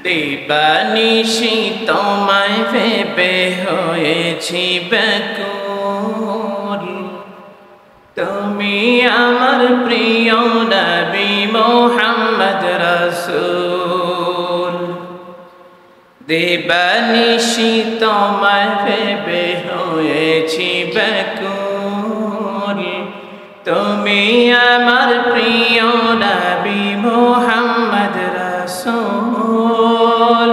দিবানিশি তোমায় ভেবে হয়েছি ব্যাকুল, তুমি আমার প্রিয় নবী মুহাম্মদ রাসূল। দিবানিশি তোমায় ভেবে হয়েছি ব্যাকুল, তুমি আমার প্রিয় নবী মুহাম্মদ রাসূল।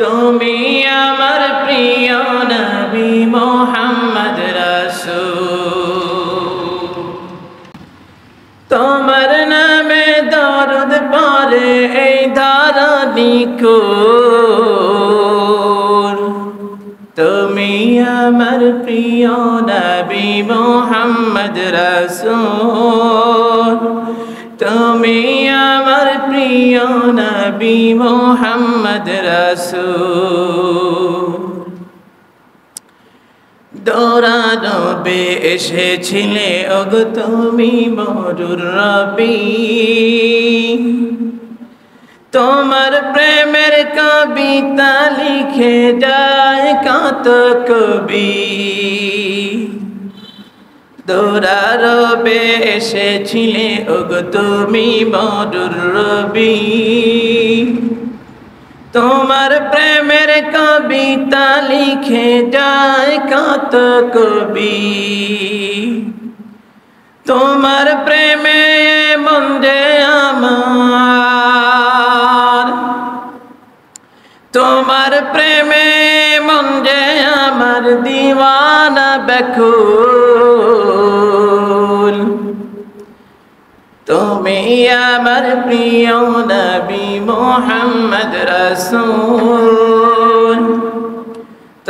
তুমি আমার প্রিয় নবী মুহাম্মদ রাসূল। তোমার নামে দরুদ পড়ে এই ধরণী কুল, তুমি আমার প্রিয় নবী মুহাম্মদ রাসূল। তুমি আমার প্রিয় নবী মুহাম্মদ রাসূল। দৌড়াদৌড়ে এসেছিলে ওগো তুমি মরুর রবি, তোমার প্রেমের কবিতা লিখে যায় কত কবি। দৌড়াদৌড়ে এসেছিলে ওগো তুমি মরুর রবি, তোমার প্রেমের কবিতা লিখে যায় কত কবি। তোমার প্রেমে মন যে আমার, তোমার প্রেমে মন যে আমার দিওয়ানা ব্যাকুল। তুমি আমার প্রিয় নবী মুহাম্মদ রাসূল।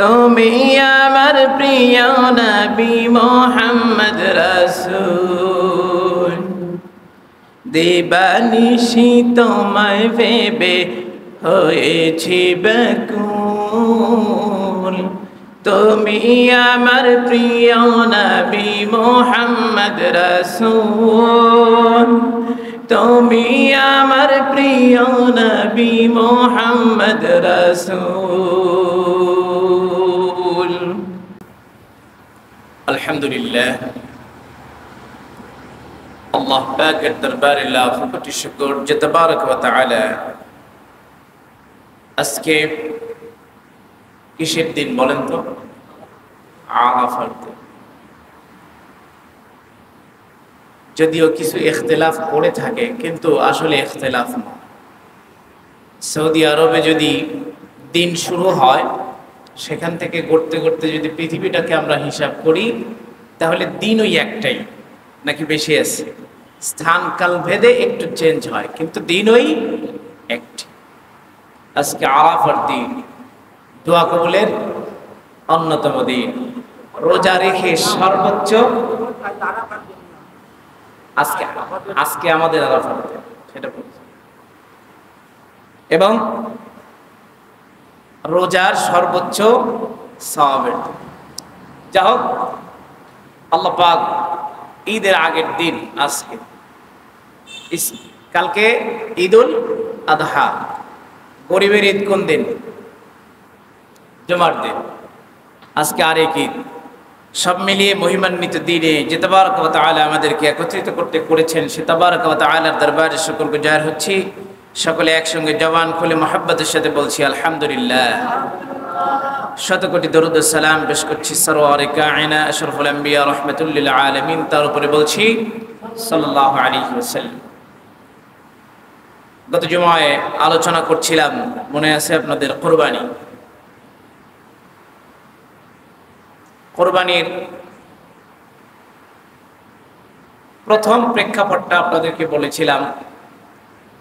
তুমি আমার প্রিয় নবী মুহাম্মদ রাসূল। দিবানিশি তোমায় ভেবে হয়েছি ব্যাকুল, তুমি আমার প্রিয় নবী মুহাম্মদ রাসূল। তুমি আমার প্রিয় নবী মুহাম্মদ রাসূল। আলহামদুলিল্লাহ, আল্লাহ পাকের দরবারে লাখো কোটি শুকর যে তাবারক ওয়া তাআলা আজকে কিসের দিন বলেন তো? আরাফার দিন। যদিও কিছু ইখতিলাফ করে থাকে, কিন্তু আসলে ইখতিলাফ না। সৌদি আরবে যদি দিন শুরু হয়, সেখান থেকে গড়তে গড়তে যদি পৃথিবীটাকে আমরা হিসাব করি, তাহলে দিন ওই একটাই, নাকি বেশি আছে? স্থান কাল ভেদে একটু চেঞ্জ হয়, কিন্তু দিন ওই একটি। আজকে আরাফার দিন, দোয়া কবুলের অন্যতম দিন। রোজা রেখে সর্বোচ্চ আজকে আমাদের আরাফার দিন, সেটা বলছি। এবং রোজার সর্বোচ্চ সওয়াবের দিন। যা হোক, আল্লাহ পাক ঈদের আগের দিন আজকে, কালকে ঈদুল আযহা। গরিবের ঈদ কোন দিন? জুমার দিন। আজকে আরেক ঈদ। সব মিলিয়ে মহিমান্বিত দিনে যে তাবারক ওয়া তাআলা আমাদেরকে একত্রিত করতে করেছেন, সে তাবারক ওয়া তাআলার দরবারে শুকরগুজার হচ্ছি। সকলে একসঙ্গে জবান খুলে মহব্বতের সাথে বলছি আলহামদুলিল্লাহ। শত কোটি দরুদ ও সালাম পেশ করছি সরওয়ারে কায়না আশরাফুল আম্বিয়া রাহমাতুল লিল আলামিন, তার উপরে বলছি সাল্লাল্লাহু আলাইহি ওয়াসাল্লাম। গত জুমায় আলোচনা করছিলাম, মনে আছে আপনাদের, কোরবানি। কোরবানির প্রথম প্রেক্ষাপটটা আপনাদেরকে বলেছিলাম,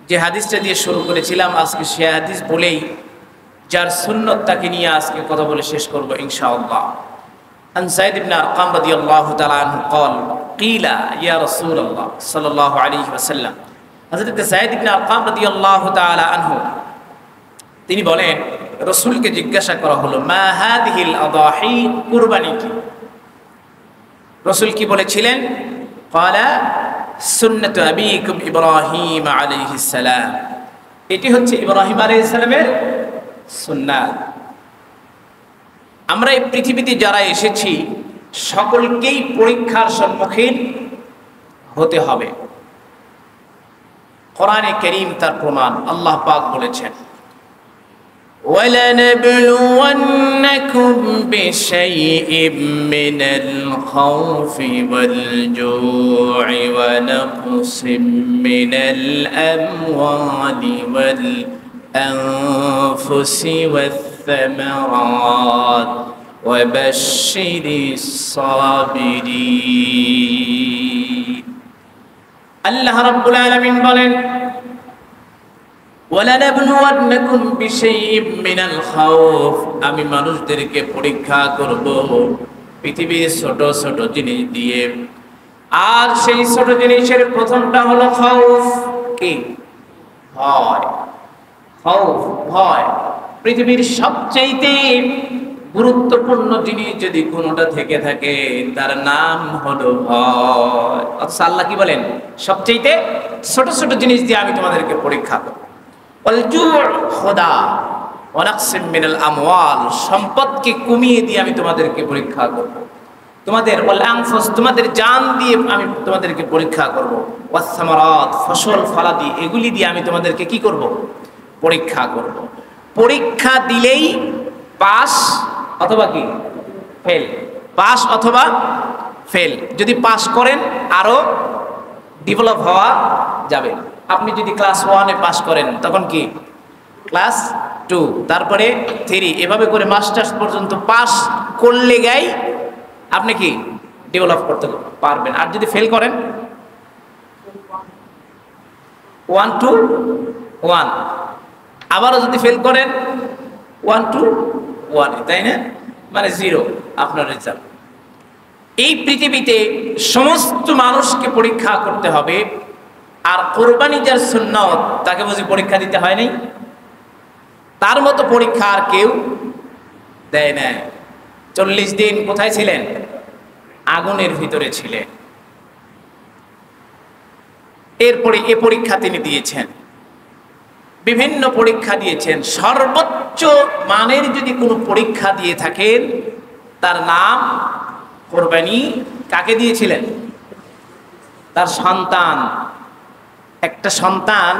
যে হাদিসটা দিয়ে শুরু করেছিলাম, আজকে সে হাদিস বলেই যার সুন্নত তাকে নিয়ে আজকে কথা বলে শেষ করব ইনশাআল্লাহ। আন যায়েদ ইবনে আরকাম রাদিয়াল্লাহু তাআলা আনহু قال قيل يا رسول الله صلى الله عليه وسلم। হযরত যায়েদ ইবনে আরকাম রাদিয়াল্লাহু তাআলা আনহু তিনি বলেন, রাসূলকে জিজ্ঞাসা করা হলো, মা হাদিহিল আদাহি, কুরবানি কি? রাসূল কি বলেছিলেন? قال সুন্নাতু আবিকুম ইব্রাহিম আলাইহিস সালাম, এটি হচ্ছে ইব্রাহিম আলাইহিস সালামের সুন্নাত। আমরা এই পৃথিবীতে যারা এসেছি সকলকেই পরীক্ষার সম্মুখীন হতে হবে। কোরআনে কারীম তার প্রমাণ। আল্লাহ পাক বলেছেন, وَلَنَبْلُوَنَّكُمْ بِشَيْءٍ مِّنَ الْخَوْفِ وَالْجُوعِ وَنَقْصٍ مِّنَ الْأَمْوَالِ وَالْأَنفُسِ وَالثَّمَرَاتِ وَبَشِّرِ الصَّابِرِينَ। আল্লাহ রাব্বুল আলামিন বলেন, ওয়ালানাবলুওয়ান্নাকুম বিশাইইম মিনাল খাউফ, আমি মানুষদেরকে পরীক্ষা করব পৃথিবীর ছোট ছোট জিনিস দিয়ে। আর সেই ছোট জিনিসের প্রথমটা হলো খাউফ। কি? ভয়। খাউফ, ভয়। পৃথিবীর সবচেয়ে গুরুত্বপূর্ণ জিনিস যদি কোনোটা থেকে থাকে তার নাম হলো ভয়। অথচ আল্লাহ কি বলেন? সবচেয়ে ছোট ছোট জিনিস দিয়ে আমি তোমাদেরকে পরীক্ষা করব। সম্পদকে কমিয়ে দিয়ে আমি তোমাদেরকে পরীক্ষা করব। তোমাদের জান দিয়ে আমি তোমাদেরকে পরীক্ষা করব। ফসল ফলাদি এগুলি দিয়ে আমি তোমাদেরকে কি করব? পরীক্ষা করব। পরীক্ষা দিলেই পাস অথবা কি ফেল, পাস অথবা ফেল। যদি পাস করেন আরো ডেভেলপ হওয়া যাবে। আপনি যদি ক্লাস 1-এ পাস করেন তখন কি ক্লাস 2, তারপরে 3, এভাবে করে মাস্টার্স পর্যন্ত পাস করলে গাই আপনি কি ডেভেলপ করতে পারবেন। আর যদি ফেল করেন 1 to 1, আবারও যদি ফেল করেন 1 to 1, তাই না? মানে 0 আপনার রেজাল্ট। এই পৃথিবীতে সমস্ত মানুষকে পরীক্ষা করতে হবে। আর কোরবানি যার সুন্নাত তাকে বুঝি পরীক্ষা দিতে হয় নাই? তার মতো পরীক্ষা আর কেউ দেয় না। 40 দিন কোথায় ছিলেন? আগুনের ভিতরে ছিলেন। এরপরে এ পরীক্ষা তিনি দিয়েছেন, বিভিন্ন পরীক্ষা দিয়েছেন। সর্বোচ্চ মানের যদি কোনো পরীক্ষা দিয়ে থাকেন তার নাম কোরবানি। কাকে দিয়েছিলেন? তার সন্তান। একটা সন্তান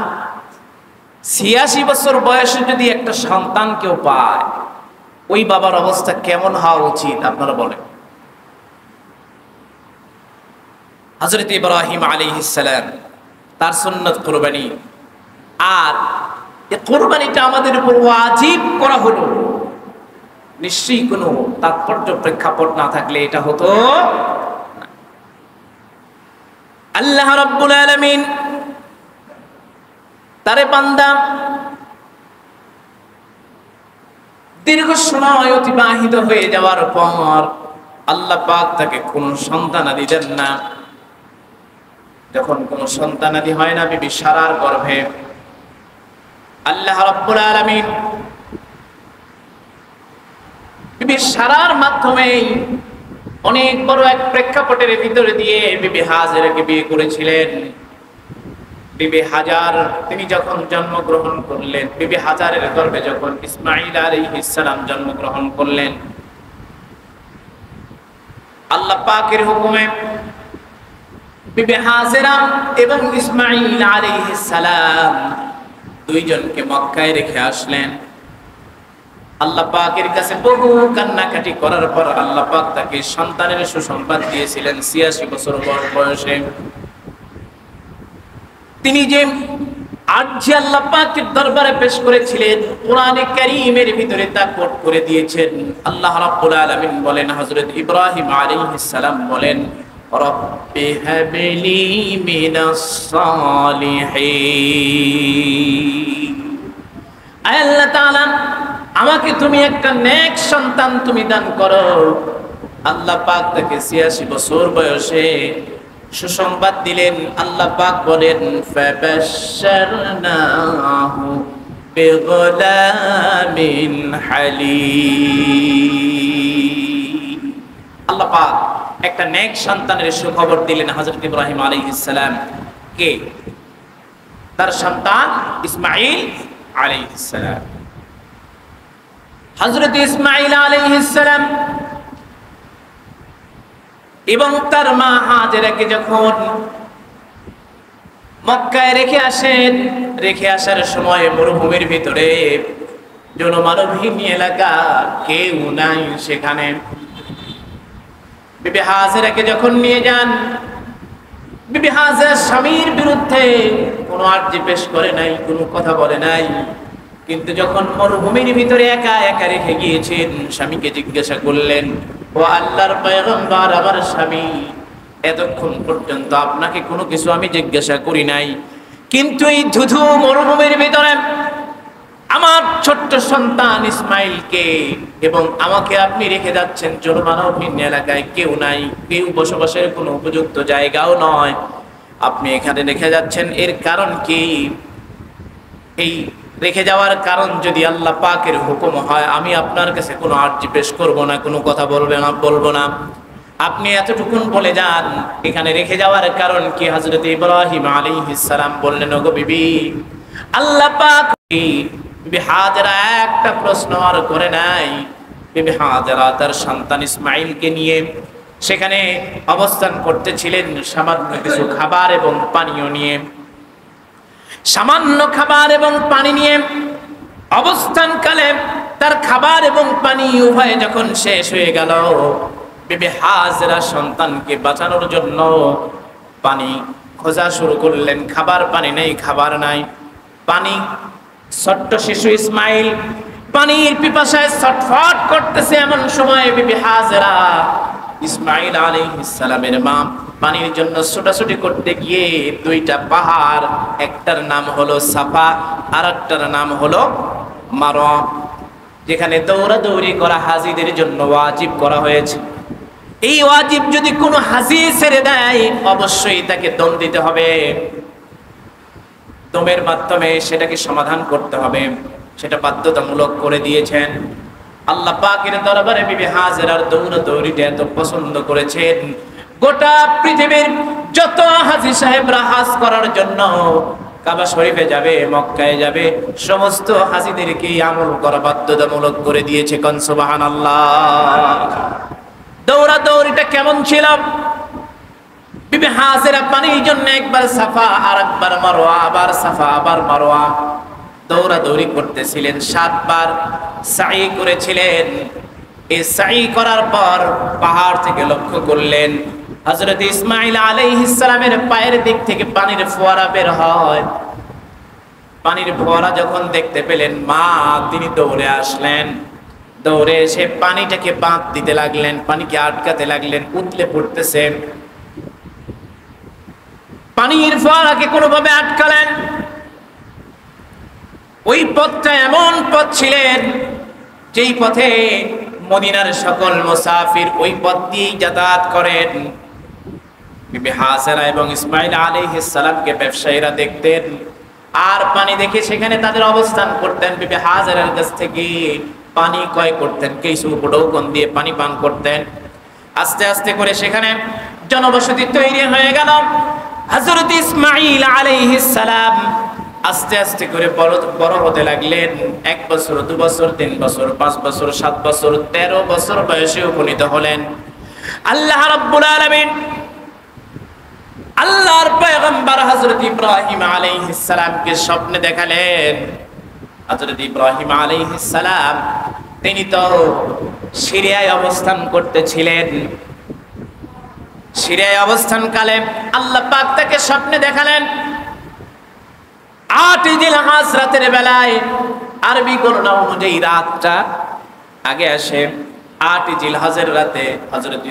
86 বছর বয়সে যদি একটা সন্তান কেউ পায়, ওই বাবার অবস্থা কেমন হওয়া উচিত আপনারা বলেন? হযরত ইব্রাহিম আলাইহিস সালাম তার সুন্নাত কোরবানি। আর এই কোরবানিটা আমাদের উপর ওয়াজিব করা হলো, নিশ্চয়ই কোনো তাৎপর্য প্রেক্ষাপট না থাকলে এটা হতো না। আল্লাহ রাব্বুল আলামিন তারে বান্দা দীর্ঘ সময় অতিবাহিত হয়ে যাওয়ার পর আল্লাহ পাক তাকে কোন সন্তানাদি দেন না। যখন কোন সন্তানাদি হয় না বিবি সারার গর্ভে, আল্লাহ রাব্বুল আলামিন বিবি সারার মাধ্যমে অনেক বড় এক প্রেক্ষাপটের ভিতরে দিয়ে বিবি হাজেরাকে বিয়ে করেছিলেন। বিবি হাজার তিনি যখন জন্মগ্রহণ করলেন, বিবি হাজারের গর্ভে যখন ইসমাঈল আলাইহিস সালাম জন্মগ্রহণ করলেন, আল্লাহ পাকের হুকুমে বিবি হাজেরা এবং ইসমাঈল আলাইহিস সালাম দুইজনকে মক্কায় রেখে আসলেন। আল্লাহ পাকের কাছে বহু কান্নাকাটি করার পর আল্লাহ পাক তাকে সন্তানের সুসংবাদ দিয়েছিলেন 86 বছর বয়সে। তিনি যে আরজি আল্লাহ পাকের দরবারে পেশ করেছিলেন, কোরআনে কারীমের ভিতরে তা কোট করে দিয়েছেন। আল্লাহ রাব্বুল আলামিন বলেন, হযরত ইব্রাহিম আলাইহিস সালাম বলেন, রব্বি হাবলি মিনাস সালিহিন। আল্লাহ তাআলা আমাকে তুমি একটা নেক সন্তান তুমি দান করো। আল্লাহ পাক তাকে 86 বছর বয়সে সুসংবাদ দিলেন। আল্লাহ পাক বলেন, ফাবাশশারনাহু বিগুলামিন হালিম। আল্লাহ পাক একটা নেক সন্তানের সুখবর দিলেন হযরত ইব্রাহিম আলাইহিস সালাম কে? তার সন্তান ইসমাঈল আলাইহিস সালাম। হযরত ইসমাঈল আলাইহিস সালাম এবং তার মা হাজেরাকে যখন মক্কায় রেখে আসার সময় মরুভূমির ভিতরে জনমানবহীন এলাকা, কেউ নাই সেখানে। বিবি হাজেরাকে যখন নিয়ে যান, বিবি হাজেরা স্বামীর বিরুদ্ধে কোনো আর্জি পেশ করে নাই, কোনো কথা বলে নাই। কিন্তু যখন মরুভূমির ভিতরে একা একা রেখে গিয়েছেন, স্বামীকে জিজ্ঞাসা করলেন, ও আল্লাহর পয়গম্বর, আমার স্বামী, এতক্ষণ পর্যন্ত আপনাকে কোনো কিছু আমি জিজ্ঞাসা করি নাই, কিন্তু এই ধুধু মরুভূমির ভিতরে আমার ছোট্ট সন্তান ইসমাইলকে এবং আমাকে আপনি রেখে যাচ্ছেন জনমানবহীন এলাকায়, কেউ নাই, কেউ বসবাসের কোনো উপযুক্ত জায়গাও নয়, আপনি এখানে রেখে যাচ্ছেন, এর কারণ কি? এই রেখে যাওয়ার কারণ যদি আল্লাহ পাকের হুকুম হয়, আমি আপনার কাছে কোনো আর্জি পেশ করব না, কোনো কথা বলবো না। আপনি এতটুকুন বলে যান এখানে রেখে যাওয়ার কারণ কি? হযরত ইব্রাহিম আলাইহিস সালাম বললেন, ওগো বিবি, আল্লাহ পাক। বিবি হাজেরা একটা প্রশ্ন আর করে নাই। বিবি হাজেরা তার সন্তান ইসমাইলকে নিয়ে সেখানে অবস্থান করতেছিলেন সামান্য কিছু খাবার এবং পানীয় নিয়ে। সামান্য খাবার এবং পানি নিয়ে অবস্থানকালে তার খাবার এবং পানি উভয় যখন শেষ হয়ে গেল, বিবি হাজেরা সন্তানকে বাঁচানোর জন্য পানি খোঁজা শুরু করলেন। খাবার পানি নেই, খাবার নাই, পানি। ছোট্ট শিশু ইসমাইল পানির পিপাসায় ছটফট করতেছে। এমন সময় বিবি হাজেরা ইসমাইল আলাইহিস সালামের মা পানির জন্য ছোটাছুটি করতে গিয়ে দুইটা পাহাড়, একটার নাম হলো সাফা আর একটার নাম হলো মারওয়া, যেখানে দৌড়াদৌড়ি করা হাজিদের জন্য ওয়াজিব করা হয়েছে। এই ওয়াজিব যদি কোনো হাজি ছেড়ে দেয়, অবশ্যই তাকে দম দিতে হবে, দমের মাধ্যমে সেটাকে সমাধান করতে হবে, সেটা বাধ্যতামূলক করে দিয়েছেন। আল্লাহ পাকের দরবারে বিবি হাজেরার দৌড়াদৌড়িটা এত পছন্দ করেছেন, গোটা পৃথিবীর যত হাজী সাহেবরা হজ করার জন্য কাবা শরীফে যাবে, মক্কায় যাবে, সমস্ত হাজীদেরকে আমল করা বাধ্যতামূলক করে দিয়েছে। কোন সুবহানাল্লাহ। দৌড়াদৌড়িটা কেমন ছিল? বিবি হাজেরা পানির জন্য একবার সাফা আর একবার মারওয়া, আবার সাফা আবার মারওয়া দৌড়াদৌড়ি করতেছিলেন। 7 বার সাই করেছিলেন। এই সাই করার পর পাহাড় থেকে লক্ষ্য করলেন হযরত ইসমাঈল আলাইহিস সালামের পায়ের দিক থেকে পানির ফোয়ারা বের হয়। পানির ফোয়ারা যখন দেখতে পেলেন মা, তিনি দৌড়ে আসলেন। দৌড়ে এসে পানিটাকে বাঁধ দিতে লাগলেন, পানিকে আটকাতে লাগলেন, উতলে পড়তেছেন। পানির ফোয়ারাকে কোনোভাবে আটকালেন। ওই পথটা এমন পথ ছিলেন যেই পথে মদিনার সকল মুসাফির ওই পথ দিয়েই যাতায়াত করেন। বিবি হাজেরা এবং ইসমাঈল আলাইহিস সালামকে ব্যবসায়ীরা দেখতেন, আর পানি দেখে সেখানে তাদের অবস্থান করতেন। বিবি হাজেরার কাছ থেকে পানি ক্রয় করতেন, কিছু উপঢৌকন দিয়ে পানি পান করতেন। আস্তে আস্তে করে সেখানে জনবসতি তৈরি হয়ে গেল। হযরত ইসমাঈল আলাইহিস সালাম আস্তে আস্তে করে বড় হতে লাগলেন। 1 বছর, 2 বছর, 3 বছর, 5 বছর, 7 বছর, 13 বছর বয়সে উপনীত হলেন। আল্লাহ রাব্বুল আলামিন আল্লাহর পয়গম্বর হযরত ইব্রাহিম আলাইহিস সালামকে স্বপ্নে দেখালেন। হযরত ইব্রাহিম আলাইহিস সালাম তিনি তো সিরিয়ায় অবস্থান করতেছিলেন। সিরিয়ায় অবস্থানকালে আল্লাহ পাক তাকে স্বপ্নে দেখালেন 8 জিলহজ রাতের বেলায়, আরবি গণনা অনুযায়ী রাতটা আগে আসে। 8 জিলহজের রাতে হযরত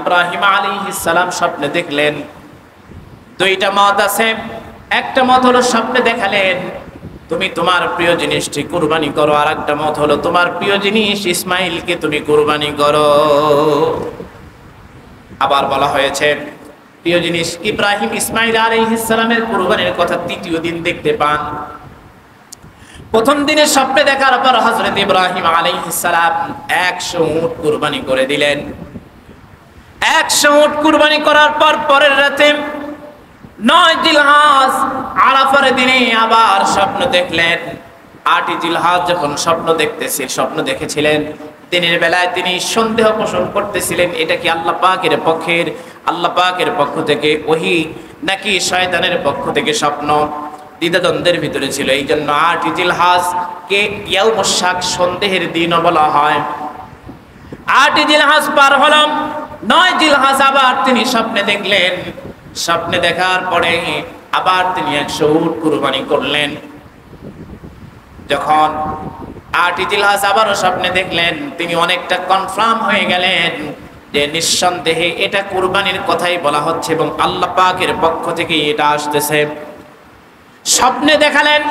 ইব্রাহিম আলাইহিস সালাম স্বপ্নে দেখলেন 2টা মত আছে। একটা মত হলো স্বপ্নে দেখালেন তুমি তোমার প্রিয় জিনিসটি কুরবানি করো, আর একটা মত হলো তোমার প্রিয় জিনিস ইসমাইলকে তুমি কুরবানি করো। আবার বলা হয়েছে প্রিয় জিনিস ইব্রাহিম ইসমাঈল আলাইহিস সালামের কুরবানির কথা 3য় দিন দেখতে পান। প্রথম দিনে স্বপ্নে দেখার পর হযরত ইব্রাহিম আলাইহিস সালাম 100 উট কুরবানি করে দিলেন। 100 উট কুরবানি করার পর পরের রাতে 9 জিলহজ আরাফার দিনে আবার স্বপ্ন দেখলেন। 8 জিলহজ যখন স্বপ্ন দেখেছিলেন, দিনের বেলায় তিনি সন্দেহ পোষণ করতেছিলেন এটা কি আল্লাহ পাকের পক্ষ থেকে ওহী নাকি শয়তানের পক্ষ থেকে স্বপ্ন, দ্বিধাদ্বন্দ্বের ভিতরে ছিল। এই জন্য 8 জিলহজ কে ইয়াউমুশ শাক, সন্দেহের দিনও বলা হয়। 8 জিলহজ পার হলো, 9 জিলহজ আবার তিনি স্বপ্নে দেখলেন। স্বপ্নে দেখার পরে আবার তিনি 100 উট কুরবানি করলেন। যখন 8 জিলহজ আবারও স্বপ্নে দেখলেন, তিনি অনেকটা কনফার্ম হয়ে গেলেন যে নিঃসন্দেহে এটা কুরবানির কথাই বলা হচ্ছে এবং আল্লাহ পাকের পক্ষ থেকে এটা আসতেছে। স্বপ্নে দেখালেন,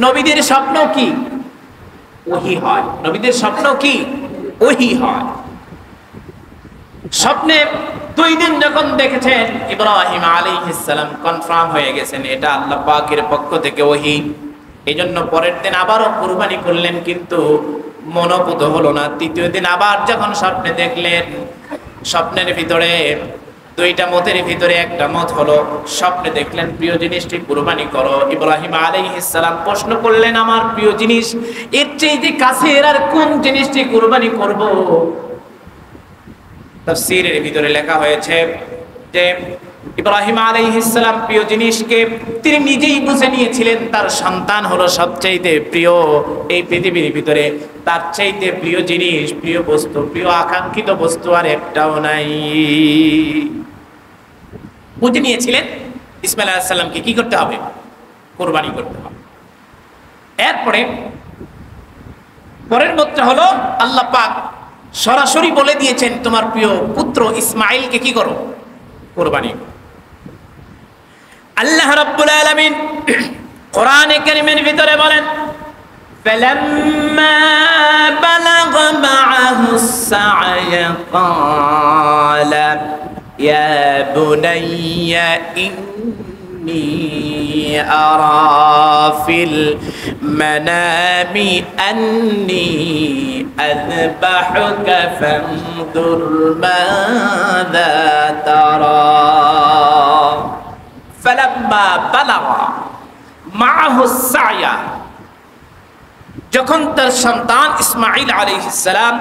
নবীদের স্বপ্ন কি ওহী হয়, নবীদের স্বপ্ন কি ওহী হয়। স্বপ্নে 2 দিন যখন দেখেছেন, ইব্রাহিম আলাইহিস সালাম কনফার্ম হয়ে গেছেন এটা আল্লাহ পাকের পক্ষ থেকে ওহী। এই জন্য পরের দিন আবারও কুরবানি করলেন, কিন্তু মনোপুত হলো না। 3য় দিন আবার যখন স্বপ্নে দেখলেন, স্বপ্নের ভিতরে 2টা মতের ভিতরে একটা মত হলো, স্বপ্নে দেখলেন প্রিয় জিনিসটি কুরবানি করো। ইব্রাহিম আলাইহিস সালাম প্রশ্ন করলেন, আমার প্রিয় জিনিস এর চেয়ে কাছের আর কোন জিনিসটি কুরবানি করব? তাফসীরের ভিতরে লেখা হয়েছে যে ইব্রাহিম আলাইহিস সালাম প্রিয় জিনিসকে তিনি নিজেই বুঝে নিয়েছিলেন, তার সন্তান হলো সবচেয়ে প্রিয় এই পৃথিবীর ভিতরে। তার চাইতে প্রিয় জিনিস, প্রিয় বস্তু, প্রিয় আকাঙ্ক্ষিত বস্তু আর একটাও নাই। বুঝে নিয়েছিলেন ইসমাঈল আলাইহিস সালামকে কি করতে হবে? কুরবানি করতে হবে। এরপরে পরের মতটা হলো আল্লাহ পাক সরাসরি বলে দিয়েছেন তোমার প্রিয় পুত্র ইসমাঈলকে কি করো? কুরবানি। আল্লাহ রাব্বুল আলামিন কোরআনে কারীমের ভিতরে বলেন, ফালাম্মা বালাগা মাআহুস সা'য়া ক্বালা ইয়া বুনাইয়া ইন্নী আরা ফিল মানামি আন্নী আযবাহুকা ফানজুর মাযা তারা। ফালাম্মা বালাগা মাআহুস সা'য়া, যখন তার সন্তান ইসমাঈল আলাইহিস সালাম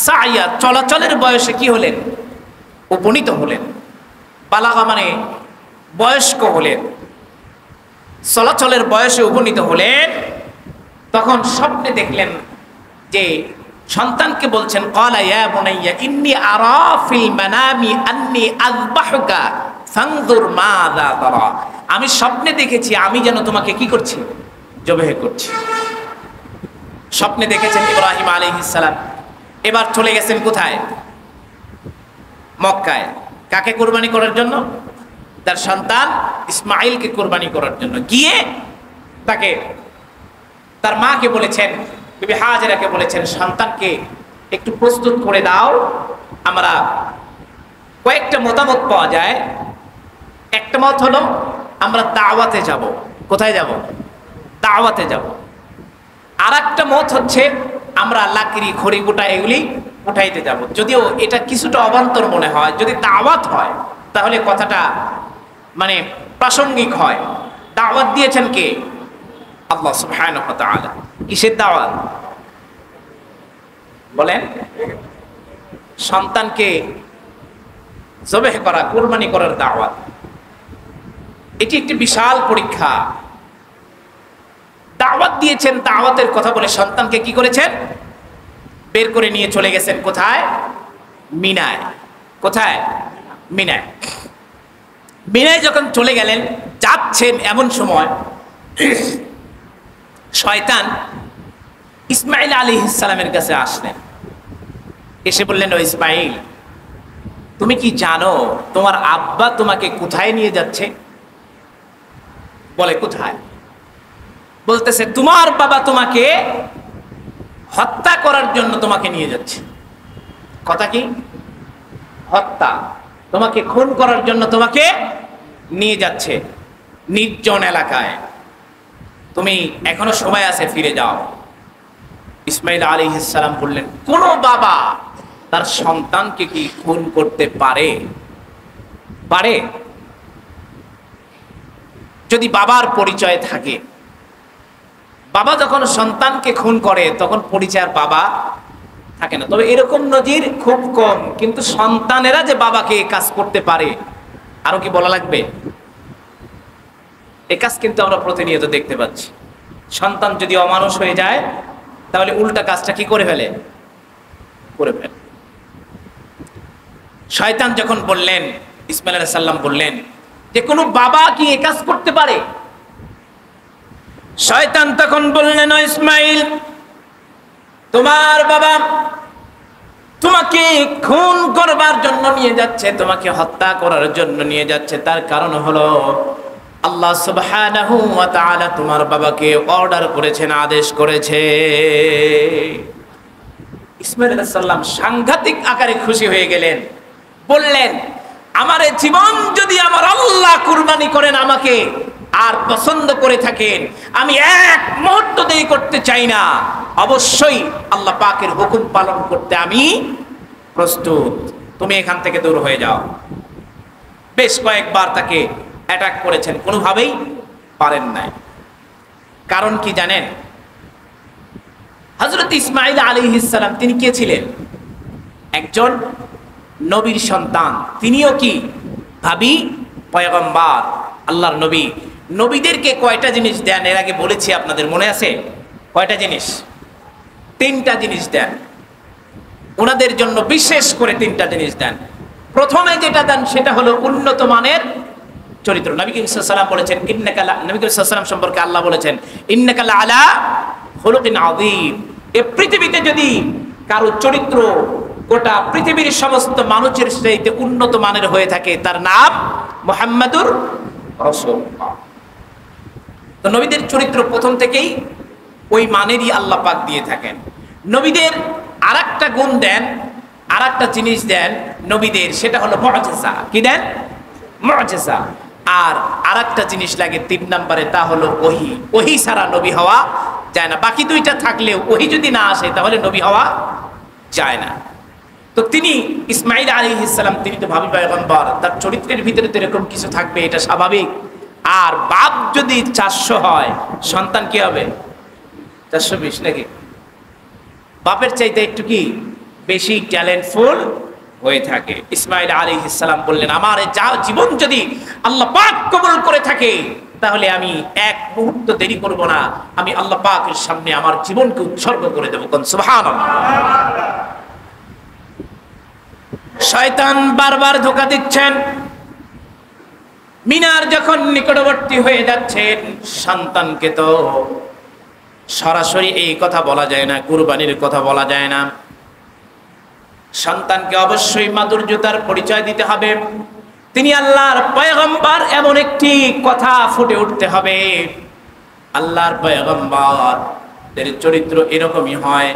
সা'য়া, চলাচলের বয়সে কি হলেন? উপনীত হলেন। বালাগা মানে বয়স্ক হলেন, চলাচলের বয়সে উপনীত হলেন। তখন স্বপ্নে দেখলেন যে সন্তানকে বলছেন, ক্বালা ইয়া বুনাইয়া ইন্নী আরা ফিল মানামি আন্নী আযবাহুকা ফানজুর মাযা তারা। আমি স্বপ্নে দেখেছি আমি যেন তোমাকে কি করছি? জবাহ করছি। স্বপ্নে দেখেছেন ইব্রাহিম আলাইহিস সালাম। এবার চলে গেছেন কোথায়? মক্কায়। কাকে কুরবানি করার জন্য? তার সন্তান ইসমাঈলকে কুরবানি করার জন্য। গিয়ে তাকে তার মাকে বলেছেন, বিবি হাজেরাকে বলেছেন, সন্তানকে একটু প্রস্তুত করে দাও। আমরা কয়েকটা মতামত পাওয়া যায়। একটা মত হলো আমরা দাওয়াতে যাব। কোথায় যাব? দাওয়াতে যাব। আর একটা মত হচ্ছে আমরা লাকড়ি খড়ি গোটা এগুলি উঠাইতে যাব। যদিও এটা কিছুটা অবান্তর মনে হয়। যদি দাওয়াত হয় তাহলে কথাটা মানে প্রাসঙ্গিক হয়। দাওয়াত দিয়েছেন কে? আল্লাহ সুবহানাহু ওয়া তাআলা। কিসের দাওয়াত বলেন? সন্তানকে জবাহ করা, কুরবানি করার দাওয়াত। এটি একটি বিশাল পরীক্ষা। দাওয়াত দিয়েছেন, দাওয়াতের কথা বলে সন্তানকে কি করেছেন? বের করে নিয়ে চলে গেছেন কোথায়? মিনায়। কোথায়? মিনায়। মিনায় যখন চলে গেলেন, যাচ্ছেন এমন সময় শয়তান ইসমাঈল আলাইহিস সালামের কাছে আসলেন। এসে বললেন, ও ইসমাঈল, তুমি কি জানো তোমার আব্বা তোমাকে কোথায় নিয়ে যাচ্ছে? বলে, কোথায়? বলতেছে, তোমার বাবা তোমাকে হত্যা করার জন্য তোমাকে নিয়ে যাচ্ছে। কথা কি? হত্যা, তোমাকে খুন করার জন্য তোমাকে নিয়ে যাচ্ছে নির্জন এলাকায়। তুমি এখনো সময় আছে, ফিরে যাও। ইসমাঈল আলাইহিস সালাম বললেন, কোন বাবা তার সন্তানকে কি খুন করতে পারে? পারে? যদি বাবার পরিচয় থাকে, বাবা যখন সন্তানকে খুন করে তখন পরিচয় আর বাবা থাকে না। তবে এরকম নজির খুব কম, কিন্তু সন্তানেরা যে বাবাকে এই কাজ করতে পারে, আরো কি বলা লাগবে? এই কাজ কিন্তু আমরা প্রতিনিয়ত দেখতে পাচ্ছি। সন্তান যদি অমানুষ হয়ে যায় তাহলে উল্টা কাজটা কি করে ফেলে? শয়তান যখন বললেন, ইসমাইল আলাইহিস সালাম বললেন যে কোনো বাবা কি এই কাজ করতে পারে? শয়তান তখন বললেন, ও ইসমাইল, তোমার বাবা তোমাকে খুন করবার জন্য নিয়ে যাচ্ছে, তোমাকে হত্যা করার জন্য নিয়ে যাচ্ছে। তার কারণ হলো আল্লাহ সুবহানাহু ওয়া তাআলা তোমার বাবাকে অর্ডার করেছেন, আদেশ করেছে। ইসমাইল আলাইহিস সালাম সাংঘাতিক আকারে খুশি হয়ে গেলেন, বললেন, আমার জীবন যদি আমার আল্লাহ কুরবানি করেন আমাকে আর পছন্দ করে থাকেন, আমি এক মুহূর্ত দেরি করতে চাই না, অবশ্যই আল্লাহ পাকের হুকুম পালন করতে আমি প্রস্তুত, তুমি এখান থেকে দূর হয়ে যাও। বেশ কয়েকবার তাকে অ্যাটাক করেছেন, কোনোভাবেই পারেন নাই। কারণ কি জানেন? হযরত ইসমাঈল আলাইহিস সালাম তিনি কে ছিলেন? একজন নবীর সন্তান। তিনিও কি ভাবি পয়গম্বর, আল্লাহর নবী। নবীদেরকে কয়টা জিনিস দেন এর আগে বলেছি আপনাদের, মনে আছে? কয়টা জিনিস? 3টা জিনিস দেন ওনাদের জন্য, বিশেষ করে 3টা জিনিস দেন। প্রথমে যেটা দেন সেটা হলো উন্নত মানের চরিত্র। নবী করিম সাল্লাল্লাহু আলাইহি ওয়াসাল্লাম বলেছেন, নবী করিম সাল্লাল্লাহু আলাইহি ওয়াসাল্লাম সম্পর্কে আল্লাহ বলেছেন, ইন্নাকা লাআলা খুলুকিন আযীম। এই পৃথিবীতে যদি কারো চরিত্র গোটা পৃথিবীর সমস্ত মানুষের চাইতে উন্নত মানের হয়ে থাকে, তার নাম মুহাম্মাদুর রাসূলুল্লাহ। তো নবীদের চরিত্র প্রথম থেকেই ওই মানেরই আল্লাহ পাক দিয়ে থাকেন। নবীদের আরেকটা গুণ দেন, আরেকটা জিনিস দেন নবীদের, সেটা হলো মুআজিজা। কি দেন? মুআজিজা। আর আরেকটা জিনিস লাগে 3 নম্বরে, তা হলো ওহী। ওহী ছাড়া নবী হওয়া যায় না। বাকি 2টা থাকলেও ওহী যদি না আসে তাহলে নবী হওয়া যায় না। তো তিনি ইসমাঈল আলাইহিস সালাম, তিনি তো ভাবি পয়গম্বর, তার চরিত্রের ভিতরে তো এরকম কিছু থাকবে, এটা স্বাভাবিক। আর বাপ যদি 400 হয়, সন্তান কি হবে? 420 নাকি? বাপের চাইতে একটু কি বেশি ট্যালেন্টফুল হয়ে থাকে। ইসমাঈল আলাইহিস সালাম বললেন, আমার জীবন যদি আল্লাহ পাক কবুল করে থাকে তাহলে আমি এক মুহূর্ত দেরি করব না, আমি আল্লাহ পাকের সামনে আমার জীবনকে উৎসর্গ করে দেব। কোন সুবহানাল্লাহ। শয়তান বারবার ধোঁকা দিচ্ছেন। মিনার যখন নিকটবর্তী হয়ে যাচ্ছেন, সন্তানকে তো সরাসরি এই কথা বলা যায় না, কুরবানির কথা বলা যায় না। সন্তানকে অবশ্যই মাধুর্যতার পরিচয় দিতে হবে, তিনি আল্লাহর পয়গম্বর, এমন একটি কথা ফুটে উঠতে হবে। আল্লাহর পয়গম্বরদের চরিত্র এরকমই হয়।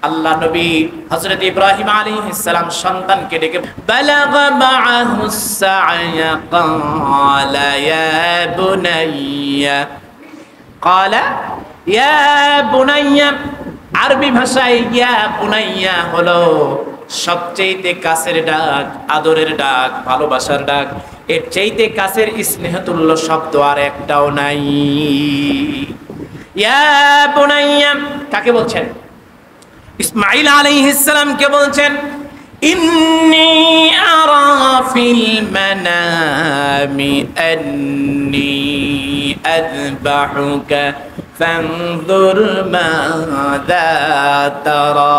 আল্লাহ নবী হযরত ইব্রাহিম আলাইহিস সালাম সন্তানকে ডেকে বালাগা মাআহুস সা'য়া ক্বালা ইয়া বুনাইয়া, ক্বালা ইয়া বুনাইয়া, আরবি ভাষায় ইয়া বুনাইয়া হলো সবচেয়ে কাছের ডাক, আদরের ডাক, ভালোবাসার ডাক। এর চাইতে কাছের স্নেহতুল্য শব্দ আর একটাও নাই। ইয়া বুনাইয়া কাকে বলছেন? ইসমাঈল আলাইহিস সালাম কে বলছেন, ইন্নী আরা ফিল মানামি আন্নী আযবাহুকা ফানজুর মাযা তারা।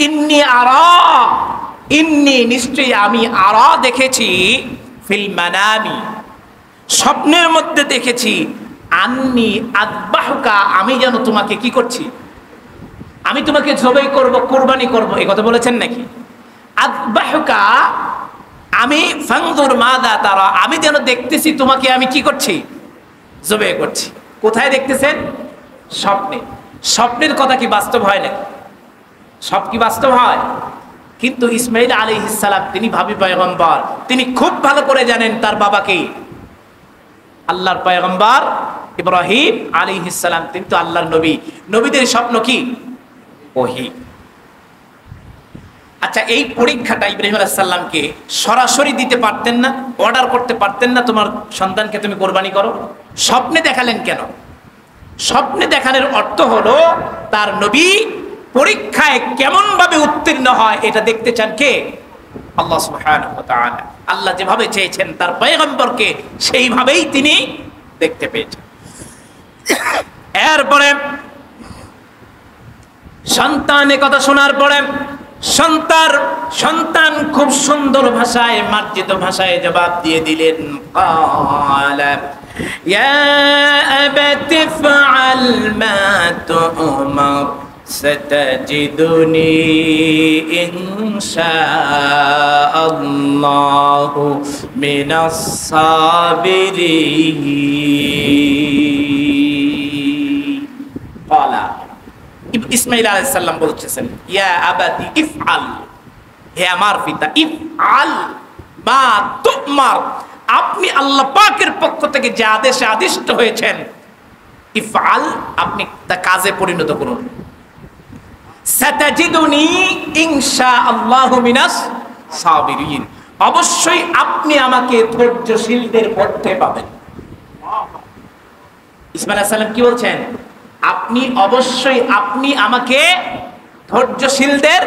ইন্নী আরা, ইন্নী নিশ্চয়ই আমি, আরা দেখেছি, ফিল মানামি স্বপ্নের মধ্যে দেখেছি, আন্নী আযবাহুকা আমি যেন তোমাকে কি করছি, আমি তোমাকে জবাই করব, কুরবানি করব। এই কথা বলেছেন নাকি? আযবাহুকা আমি, ফানজুর মাযা তারা আমি যেন দেখতেছি তোমাকে আমি কি করছি, জবাই করছি। কোথায় দেখতেছেন? স্বপ্নে। স্বপ্নের কথা কি বাস্তব হয় নাকি? সব কি বাস্তব হয়? কিন্তু ইসমাঈল আলাইহিস সালাম তিনি ভাবি পয়গম্বর, তিনি খুব ভালো করে জানেন তার বাবাকে। আল্লাহর পয়গম্বর ইব্রাহিম আলাইহিস সালাম তিনি তো আল্লাহর নবী। নবীদের স্বপ্ন কি? ওহী। আচ্ছা, এই পরীক্ষাটা ইব্রাহিম আলাইহিস সালামকে সরাসরি দিতে পারতেন না? অর্ডার করতে পারতেন না তোমার সন্তানকে তুমি কোরবানি করো? স্বপ্নে দেখালেন কেন? স্বপ্নে দেখানোর অর্থ হলো তার নবী পরীক্ষায় কেমন ভাবে উত্তীর্ণ হয় এটা দেখতে চান কে? আল্লাহ সুবহানাহু ওয়া তাআলা। আল্লাহ যেভাবে চেয়েছেন তার পয়গম্বরকে সেইভাবেই তিনি দেখতে পেয়েছেন। এরপরে সন্তানের কথা শোনার পরে সন্তান খুব সুন্দর ভাষায়, মার্জিত ভাষায় জবাব দিয়ে দিলেন, ক্বালা ইয়া আবাতি ফাআল মা তু'মার সাতাজিদুনি ইনশাআল্লাহু মিনাস সাবিরিন। ক্বালা ইসমাঈল আলাইহিস সালাম বলতেছেন, ইয়া আবাতি ইফআল, হে আমার পিতা, ইফআল মা তুমার, আপনি আল্লাহ পাকের পক্ষ থেকে যে আদেশে আদিষ্ট হয়েছেন, ইফআল, আপনি তা কাজে পরিণত করুন। সাতাজিদুনি ইনশাআল্লাহু মিনাস সাবিরিন, অবশ্যই আপনি আমাকে ধৈর্যশীলদের মধ্যে পাবেন। ইসমাঈল আলাইহিস সালাম কি বলছেন? আপনি আমাকে ধৈর্যশীলদের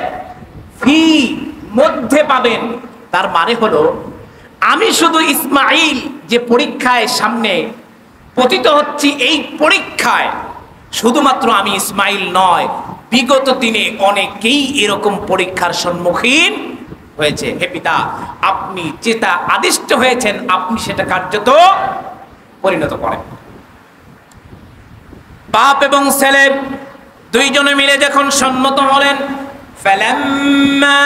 মধ্যে পাবেন। তার মানে হলো আমি শুধু ইসমাঈল যে পরীক্ষায় সামনে পতিত হচ্ছি, এই পরীক্ষায় শুধুমাত্র আমি ইসমাঈল নয়, বিগত দিনে অনেকেই এরকম পরীক্ষার সম্মুখীন হয়েছে। হে পিতা, আপনি যেটা আদিষ্ট হয়েছেন আপনি সেটা কার্যত পরিণত করেন। বাপ এবং ছেলে দুইজনে মিলে যখন সম্মত হলেন, ফালাম্মা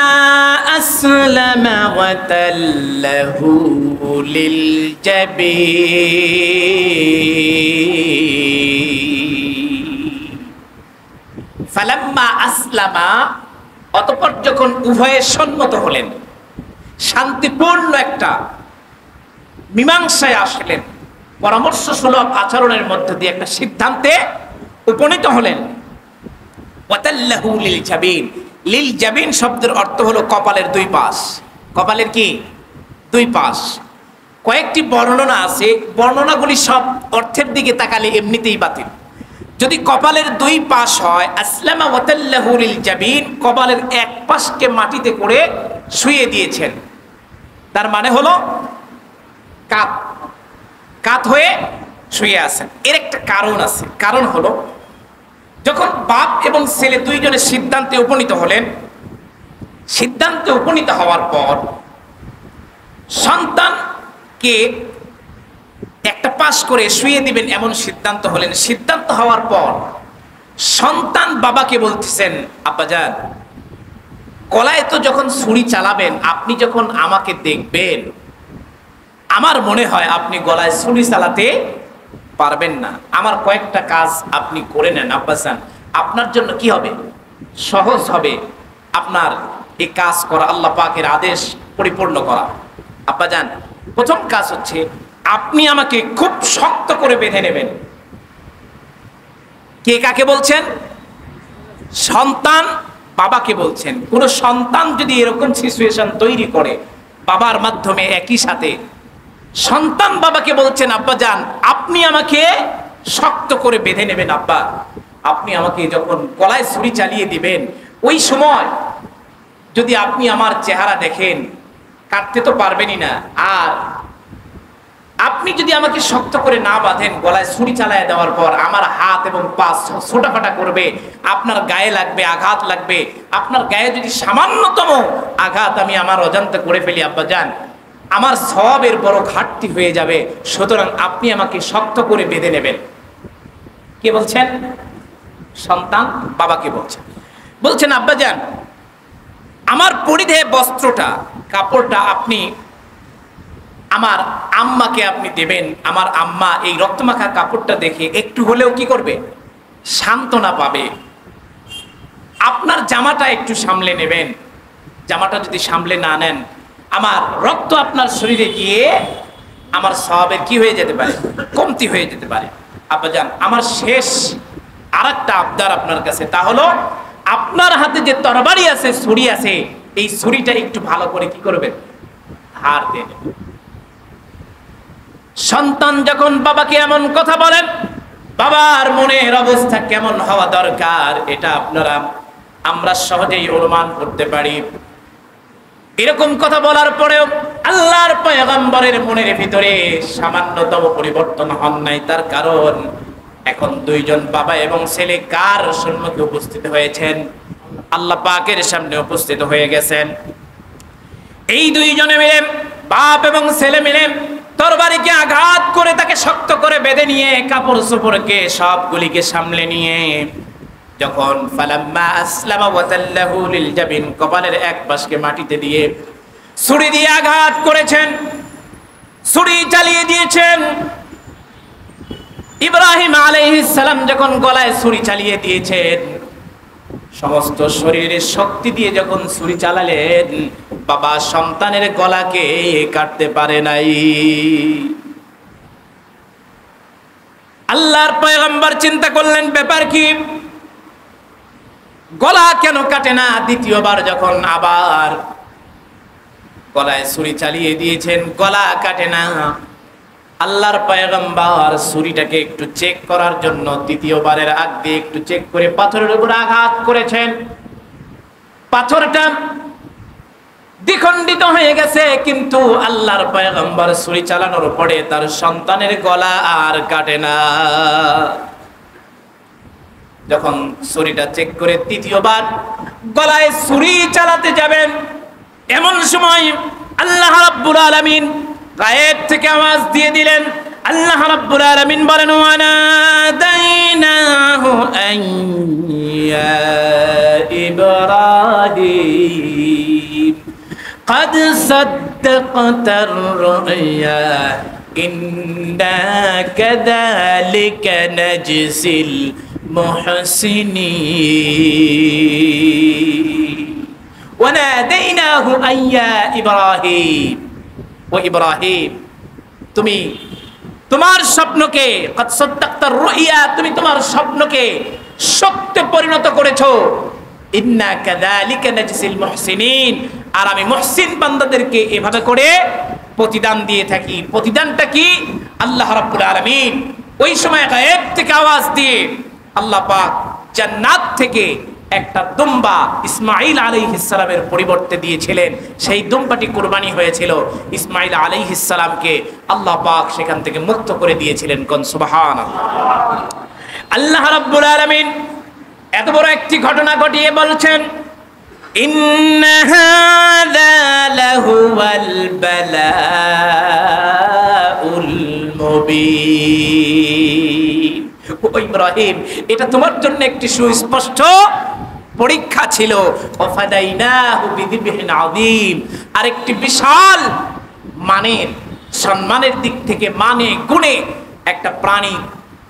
আসলামা ওয়া তাল্লাহু লিল জাবিন, ফালাম্মা আসলামা, অতঃপর যখন উভয়ে সম্মত হলেন, শান্তিপূর্ণ একটা মীমাংসায় আসলেন, পরামর্শ সুলভ আচরণের মধ্যে দিয়ে একটা সিদ্ধান্তে উপনীত হলেন। ওয়াতাল্লাহু লিল জাবিন, লিল জাবিন শব্দের অর্থ হলো কপালের দুই পাশ। কপালের কি? দুই পাশ। কয়েকটি বর্ণনা আছে, বর্ণনাগুলি সব অর্থের দিকে তাকালে এমনিতেই বাতিল। যদি কপালের দুই পাশ হয়, আসলামা ওয়াতাল্লাহু লিল জাবিন, কপালের এক পাশকে মাটিতে করে শুইয়ে দিয়েছেন, তার মানে হলো কাত হয়ে শুয়ে আছেন। এর একটা কারণ আছে, কারণ হলো যখন বাপ এবং ছেলে দুইজনের সিদ্ধান্তে উপনীত হলেন, সিদ্ধান্তে উপনীত হওয়ার পর সন্তানকে একটা পাশ করে শুয়ে দিবেন এমন সিদ্ধান্ত হলেন। সিদ্ধান্ত হওয়ার পর সন্তান বাবাকে বলতেছেন, আব্বাজান, গলায় তো যখন ছুরি চালাবেন, আপনি যখন আমাকে দেখবেন, আমার মনে হয় আপনি গলায় ছুরি চালাতে পারবেন না, আমার কয়েকটা কাজ আপনি করে নেন আব্বাজান, আপনার জন্য কি হবে? সহজ হবে আপনার এই কাজ করা, আল্লাহ পাকের আদেশ পরিপূর্ণ করা। আব্বাজান, প্রথম কাজ হচ্ছে আপনি আমাকে খুব শক্ত করে বেঁধে নেবেন। কে কাকে বলছেন? সন্তান বাবাকে বলছেন। কোন সন্তান যদি এরকম সিচুয়েশন তৈরি করে বাবার মাধ্যমে, একই সাথে সন্তান বাবাকে বলছেন, আব্বাজান, আপনি আমাকে শক্ত করে বেঁধে নেবেন। আব্বা, আপনি আমাকে যখন গলায় ছুরি চালিয়ে দিবেন, ওই সময় যদি আপনি আমার চেহারা দেখেন, কাটতে তো পারবেনই না, আর আপনি যদি আমাকে শক্ত করে না বাঁধেন, গলায় ছুরি চালায় দেওয়ার পর আমার হাত এবং পা ছোটাফাটা করবে, আপনার গায়ে লাগবে, আঘাত লাগবে। আপনার গায়ে যদি সামান্যতম আঘাত আমি আমার অজান্তে করে ফেলি, আব্বাজান, আমার সওয়াবের বড় ঘাটতি হয়ে যাবে। সুতরাং আপনি আমাকে শক্ত করে বেঁধে নেবেন। কে বলছেন? সন্তান বাবাকে বলছেন। বলছেন, আব্বাজান, আমার পরিধেয় বস্ত্রটা, কাপড়টা আপনি আমার আম্মাকে আপনি দেবেন। আমার আম্মা এই রক্তমাখা কাপড়টা দেখে একটু হলেও কি করবে? সান্ত্বনা পাবে। আপনার জামাটা একটু সামলে নেবেন। জামাটা যদি সামলে না নেন, আমার রক্ত আপনার শরীরে গিয়ে আমার সওয়াবের কি হয়ে যেতে পারে? কমতি হয়ে যেতে পারে। আব্বাজান, আমার শেষ আরেকটা আবদার আপনার কাছে, তা হলো আপনার হাতে যে তরবারি আছে, ছুরি আছে, এই ছুরিটা একটু ভালো করে কি করবেন, ধার দিয়ে নেবেন। সন্তান যখন বাবাকে এমন কথা বলেন, বাবার মনের অবস্থা কেমন হওয়া দরকার এটা আমরা সহজেই অনুমান করতে পারি। এরকম কথা বলার পরেও আল্লাহর পয়গম্বরের মনের ভিতরে সামান্যতম পরিবর্তন হন নাই। তার কারণ এখন দুইজন বাবা এবং ছেলে কার সম্মুখে উপস্থিত হয়েছেন? আল্লাহ পাকের সামনে উপস্থিত হয়ে গেছেন। এই দুইজনে মিলে, বাপ এবং ছেলে মিলে তরবারিকে আঘাত করে তাকে শক্ত করে বেঁধে নিয়ে কাপড় চোপড়কে সবগুলিকে সামলে নিয়ে যখন ফালাম্মা আসলামা ওয়া তাল্লাহু লিল জাবিন, কপালের এক পাশকে মাটিতে দিয়ে ছুরি দিয়ে আঘাত করেছেন, ছুরি চালিয়ে দিয়েছেন। ইব্রাহিম আলাইহিস সালাম যখন গলায় ছুরি চালিয়ে দিয়েছেন, সমস্ত শরীরের শক্তি দিয়ে যখন ছুরি চালালেন, বাবা সন্তানের গলাকে কাটতে পারে নাই। আল্লাহর পয়গম্বর চিন্তা করলেন ব্যাপার কি, গলা কেন কাটে না? দ্বিতীয়বার যখন আবার গলায় ছুরি চালিয়ে দিয়েছেন, গলা কাটে না। আল্লাহর পয়গম্বর ছুরিটাকে একটু চেক করার জন্য দ্বিতীয়বারের আগ দিয়ে একটু চেক করে পাথরের উপর আঘাত করেছেন। পাথরটা দ্বিখণ্ডিত হয়ে গেছে, কিন্তু আল্লাহর পয়গম্বর ছুরি চালানোর পরে তার সন্তানের গলা আর কাটে না। যখন ছুরিটা চেক করে তৃতীয়বার গলায় ছুরি চালাতে যাবেন, এমন সময় আল্লাহ রাব্বুল আলামিন গায়েব থেকে আওয়াজ দিয়ে দিলেন। আল্লাহ রাব্বুল আলামিন বলেন, ওয়ানাদাইনাহু আইয়া ইব্রাহিম قد صدقت الرؤيا إنا كذلك نجزي المحسنين وناديناه أن يا إبراهيم ও ইব্রাহিম, তুমি তোমার স্বপ্নকে قد صدقت الرؤيا, তুমি তোমার স্বপ্নকে সত্যে পরিণত করেছো। ইন্না কাযালিকা নাজসিল মুহসিনিন, আর আমি মুহসিন বান্দাদেরকে এভাবে করে প্রতিদান দিয়ে থাকি। প্রতিদানটা কি? আল্লাহ রাব্বুল আলামিন ওই সময় গায়েব থেকে আওয়াজ দিয়ে আল্লাহ পাক জান্নাত থেকে একটা দুম্বা ইসমাঈল আলাইহিস সালামের পরিবর্তে দিয়েছিলেন। সেই দুম্বাটি কুরবানি হয়েছিল। ইসমাঈল আলাইহিস সালামকে আল্লাহ পাক সেখান থেকে মুক্ত করে দিয়েছিলেন। কোন সুবহানাল্লাহ। আল্লাহ রাব্বুল আলামিন এত বড় একটি ঘটনা ঘটিয়ে বলছেন, ইন্না হাযা লাহুয়াল বালাউল মুবিন। ও ইব্রাহিম, এটা তোমার জন্য একটি সুস্পষ্ট পরীক্ষা ছিল। ওয়াফাদাইনাহু বিযিবহিন আযীম, আর একটি বিশাল মানের, সম্মানের দিক থেকে মানে গুণে একটা প্রাণী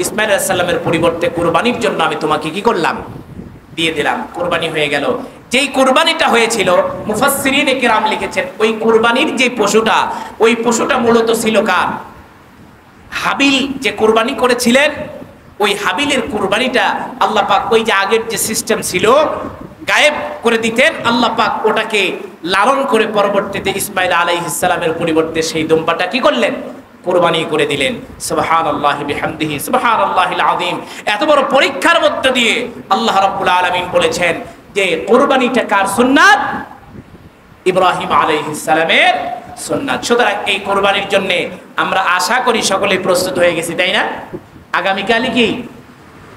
ইসমাঈল আলাইহিস সালামের পরিবর্তে কুরবানির জন্য আমি তোমাকে কি করলাম? দিয়ে দিলাম। কুরবানি হয়ে গেল। যেই কুরবানিটা হয়েছিল, মুফাসসিরিনে কিরাম লিখেছেন, ওই কুরবানির যে পশুটা, ওই পশুটা মূলত ছিল কার? হাবিল যে কুরবানি করেছিলেন, ওই হাবিলের কুরবানিটা আল্লাহ পাক ওই যে আগের যে সিস্টেম ছিল গায়েব করে দিতেন, আল্লাহ পাক ওটাকে লালন করে পরবর্তীতে ইসমাঈল আলাইহিস সালামের পরিবর্তে সেই দুম্বাটা কি করলেন? কুরবানি করে দিলেন। সুবহানাল্লাহি বিহামদিহি সুবহানাল্লাহিল আযীম। এত বড় পরীক্ষার মধ্য দিয়ে আল্লাহ রাব্বুল আলামিন বলেছেন যে কুরবানিটা কার সুন্নাত? ইব্রাহিম আলাইহিস সালামের সুন্নাত। সুতরাং এই কুরবানির জন্য আমরা আশা করি সকলেই প্রস্তুত হয়ে গেছি, তাই না? আগামীকালই কি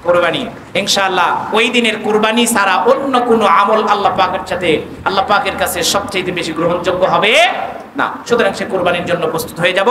কুরবানি? ইনশাআল্লাহ ওই দিনের কুরবানি ছাড়া অন্য কোনো আমল আল্লাহ পাকের কাছে সবচেয়ে বেশি গ্রহণযোগ্য হবে না। সুতরাং সে কুরবানির জন্য প্রস্তুত হয়ে যাব।